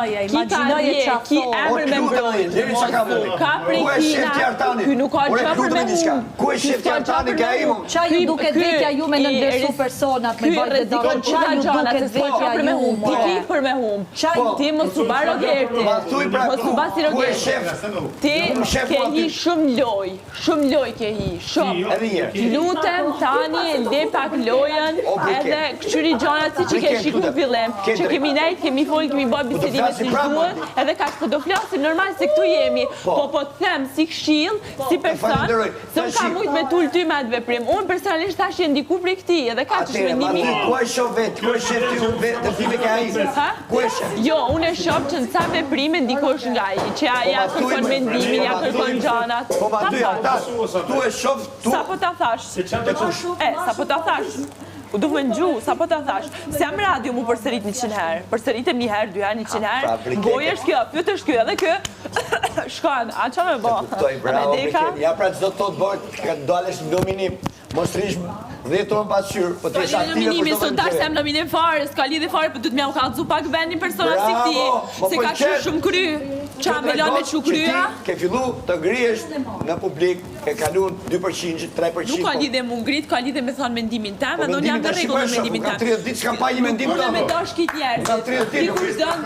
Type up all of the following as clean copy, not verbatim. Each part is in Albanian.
Imagjinoje që ki emër me mbrojtë. Ka prej kina, ky nuk ka gjë për me humë. Ku e shef Tjartani ka imu? Qa ju duket vetja ju me nëndërsu personat me bërë dhe donë? Qa ju duket vetja ju humë? Ti ki për me humë. Ti mos u baro Gerti. Mos u basi Rogerti. Ti ke hi shumë loj ke hi, shumë. Lutem tani e le pak lojën edhe këqyri gjanat si që ke shiku fillim. Që kemi nejt, kemi folë, kemi bërë bisedime si shduhet, edhe ka që do flasim normal se këtu jemi. Po të them si këshill, si person, se unë ka mujt me tull ty me atë veprim. Unë personalisht tash e ndiku për këti, edhe ka që shmendimi. Ku e shoh vetë, ku e shef ty unë vetë, të time ka i? Jo, unë e shoh që në ca veprime ndikosh nga i, që ja kërkon mendimin, ja kërkon gjanat. Po ma ty, tu e shoh, tu... Sa po ta thash? Sa po ta thash? U du më në gju, sa po ta thash? Se jam radio mu përsërit 100 herë. Përsëritem 1 herë, 2 herë, 100 herë. Gojë është kjo, pyet është kjo, edhe kjo. Shkan, a qa me bo? Bravo, ja pra që do të të bërë, ka dalesh në dominim. Mos rish 10 tonë pasqyrë, po të jesh aktive për të sot tash se jam nominim fare, s'ka lidhje fare, po du të mja u kallëzu pak vendin personat si këti, se ka shumë kry. Qa me lanë me që krya? Ke fillu të ngrihesh në publik, ke kalun 2%, 3%. Nuk ka lidhje mu ngrit, ka lidhje me thonë mendimin tem, edhe unë jam në regull me mendimin tem. Ka 30 ditë s'kam pa një mendim të unë me dash kit njerëzit. Dikush dënë,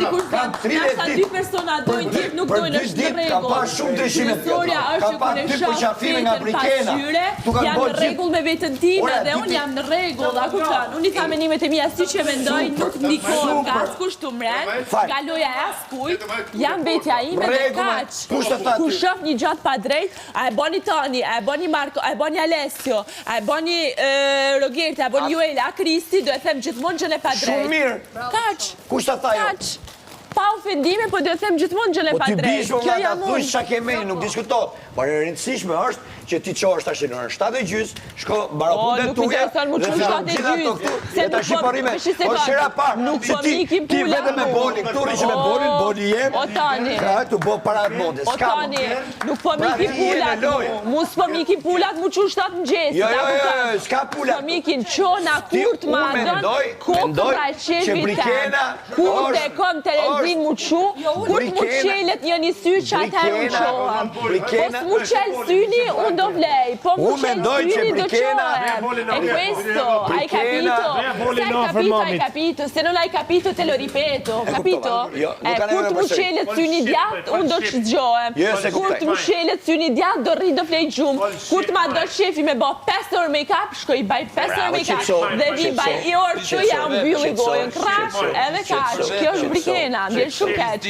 nasa 2 persona dojnë tjetë, nuk dojnë është në regull. Kam pa shumë ndryshime të Historia është që kune shafë vetën pasqyre, janë në regull me vetën time dhe unë jam në regull, a kuptan. Unë i tha menimet e mija si që mendoj, nuk ndikohem ka askush të mren, nga loja e askujt, jam betja ime dhe kaq. Kur shof një gjatë pa drejt, a e boni Tani, a e boni Marko, a e boni Alessio, a e boni Rogerti, a e boni Joela, a Kristi, do e them gjithmonë gjën e pa drejt. Shumë mirë. Kaq. Kush ta tha jo? Kaq. Pa ofendime, po do e them gjithmonë gjën e pa drejt. Po ty bishmo nga ta thuj qa ke meni, nuk diskutot. Por e rëndësishme është që ti qosh tash në 7:30, shko barapunde tuja, dhe fillon gjitha të këtu, dhe ta shqiparime, o shira par, që ti vete me boli, këtu rishë me boli jem, ka të bo para të monde, s'ka më. O Tani, nuk po miki pulat mu, mu s'po miki pulat mu që 7 mëngjesit. Jo, s'ka pulat. Po mikin qona, kurt ma adon, kokë pra e qevi ten, kurt e kom televizin mu qu, kurt mu qelet një sy që atër mu qohem. Po s'mu qel syni, unë do vlej, po mu qel syni do qohem. E questo, hai capito? Se non hai capito te lo ripeto, capito? Kurt mu qelet syni djatë, unë do që gjohem. Kurt mu qelet syni djatë, do rri do flej gjumë. Kurt ma do shefi me bo 5 orë make-up, shkoj baj 5 orë make-up, dhe vi baj i orë që jam bylli gojën, krash, edhe kaq, kjo është brikena, bjerë shumë keq.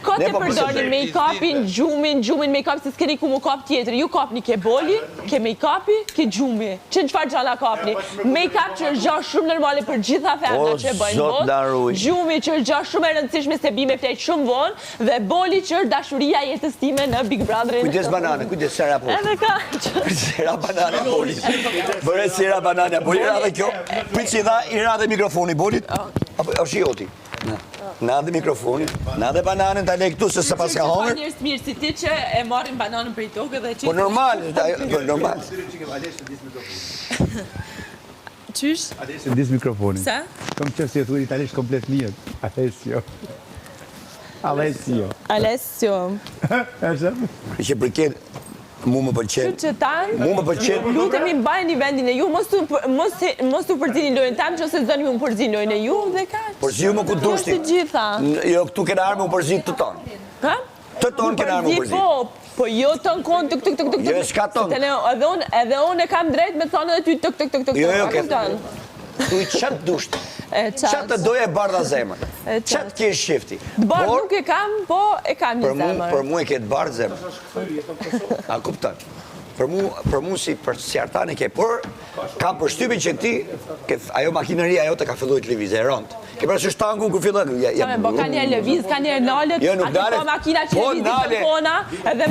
Ko të përdojnë make-upin, gjumin make-up, se s'keni ku mu kap tjetër. Ju kapni ke boli, ke make-upi, ke gjumi. Që në qëfar gjalla kapni? Make-up që është gjash shumë normale për gjitha femna që e bëjnë botë. Gjumi që është gjash shumë e rëndësishme se bime flejt shumë vonë. Dhe boli që është dashuria jetës time në Big Brotherin. Kujdes banane, kujdes sera boli. Edhe ka. Sera banane boli. Bërë sera banane boli. Ira dhe kjo. Pritë që i ra dhe mikrofoni bolit. Apo shi joti. Na dhe mikrofoni, na dhe bananën të lejë këtu se se pas ka hongër. Që njërës mirë si ti që e marim bananën për i tokë dhe që... Po normal, normal. Qysh? Alessio, ndis mikrofoni. Sa? Kom që si e thuj italisht komplet mirë. Alessio. Alessio. Që përket, mu më përqen. Që tanë, mu më përqen. Lutemi mbajnë një vendin e ju, mos të përzini lojnë tamë që se zënë ju më përzini lojnë e ju dhe ka që. Përzi ju më ku dushti. Jo, këtu kena armë më përzi të tonë. Ha? Të tonë kena armë më përzi. Po jo të në konë tëk. Jo, s'ka tonë. Edhe unë e kam drejt me thonë edhe ty tëk. Jo, këtë. Tu i qatë dushti. Qatë të doje bardha zemër. Qatë kje shifti. Bardh nuk e kam, po e kam një zemër. Për mu e ke të bardh zemër. A kuptan. Për mu si Artani ke, por kam përshtypin që ti, ajo makinëria ajo të ka fillu i të lëviz, e rëndë. Ke pra që shtangu ku fillu... Po ka njerë lëviz, ka njerë nalët, aty po makina që lëviz i telefona, edhe